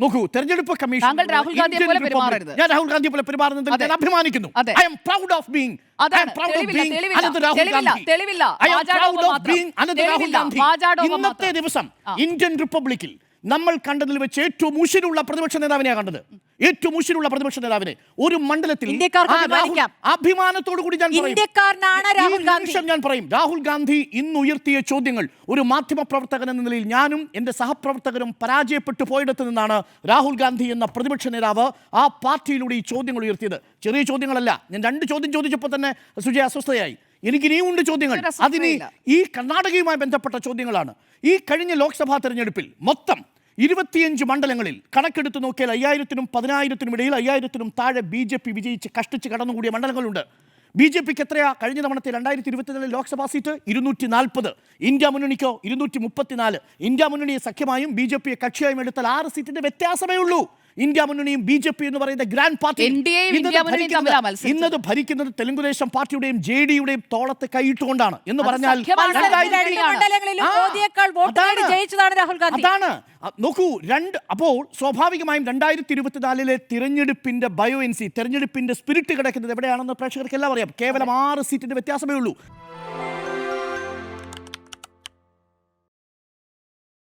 നോക്കൂ, തെരഞ്ഞെടുപ്പ് കമ്മീഷൻ താങ്കൾ രാഹുൽ ഗാന്ധിയെ പോലെ പെരുമാറരുത്. ഞാൻ രാഹുൽ ഗാന്ധിയെ പോലെ പെരുമാറുന്നതിൽ ഞാൻ അഭിമാനിക്കുന്നു. I am proud of being ഇന്നത്തെ ദിവസം ഇന്ത്യൻ റിപ്പബ്ലിക്കിൽ നമ്മൾ കണ്ടതിൽ വെച്ച് ഏറ്റവും ഉശിരുള്ള പ്രതിപക്ഷ നേതാവിനെയാണ് കണ്ടത്. ഏറ്റവും ഉശിരുള്ള പ്രതിപക്ഷ നേതാവിനെ ഒരു മണ്ഡലത്തിൽ അഭിമാനത്തോടു കൂടി ഞാൻ പറയും. രാഹുൽ ഗാന്ധി ഇന്ന് ഉയർത്തിയ ചോദ്യങ്ങൾ ഒരു മാധ്യമ പ്രവർത്തകൻ എന്ന നിലയിൽ ഞാനും എൻ്റെ സഹപ്രവർത്തകരും പരാജയപ്പെട്ടു പോയിടത്ത് നിന്നാണ് രാഹുൽ ഗാന്ധി എന്ന പ്രതിപക്ഷ നേതാവ് ആ പാർട്ടിയിലൂടെ ഈ ചോദ്യങ്ങൾ ഉയർത്തിയത്. ചെറിയ ചോദ്യങ്ങളല്ല. ഞാൻ 2 ചോദ്യം ചോദിച്ചപ്പോൾ തന്നെ സുജയ അസ്വസ്ഥയായി. എനിക്ക് ഇനിയും ഉണ്ട് ചോദ്യങ്ങൾ. അതിന് ഈ കർണാടകയുമായി ബന്ധപ്പെട്ട ചോദ്യങ്ങളാണ്. ഈ കഴിഞ്ഞ ലോക്സഭാ തെരഞ്ഞെടുപ്പിൽ മൊത്തം 25 മണ്ഡലങ്ങളിൽ കണക്കെടുത്ത് നോക്കിയാൽ 5000-നും 10,000-നും ഇടയിൽ 5000-നും താഴെ BJP വിജയിച്ച് കഷ്ടിച്ച് കടന്നുകൂടിയ മണ്ഡലങ്ങളുണ്ട്. BJPക്ക് എത്രയാ കഴിഞ്ഞ തവണത്തെ 2024 ലോക്സഭാ സീറ്റ്? 240. ഇന്ത്യ മുന്നണിക്കോ 234. ഇന്ത്യ മുന്നണിയെ സഖ്യമായും BJPയെ കക്ഷിയായും എടുത്താൽ 6 സീറ്റിന്റെ വ്യത്യാസമേ ഉള്ളൂ. ഇന്ത്യ മുന്നണിയും BJP എന്ന് പറയുന്ന ഗ്രാൻഡ് പാർട്ടി ഇന്നത് ഭരിക്കുന്നത് തെലുങ്കുദേശം പാർട്ടിയുടെയും JD-യുടെയും തോളത്ത് കൈയിട്ടുകൊണ്ടാണ് എന്ന് പറഞ്ഞാൽ അതാണ്. നോക്കൂ, അപ്പോൾ സ്വാഭാവികമായും 2024 തിരഞ്ഞെടുപ്പിന്റെ തെരഞ്ഞെടുപ്പിന്റെ സ്പിരിറ്റ് കിടക്കുന്നത് എവിടെയാണെന്ന് പ്രേക്ഷകർക്ക് എല്ലാം അറിയാം. കേവലം 6 സീറ്റിന്റെ വ്യത്യാസമേ ഉള്ളൂ.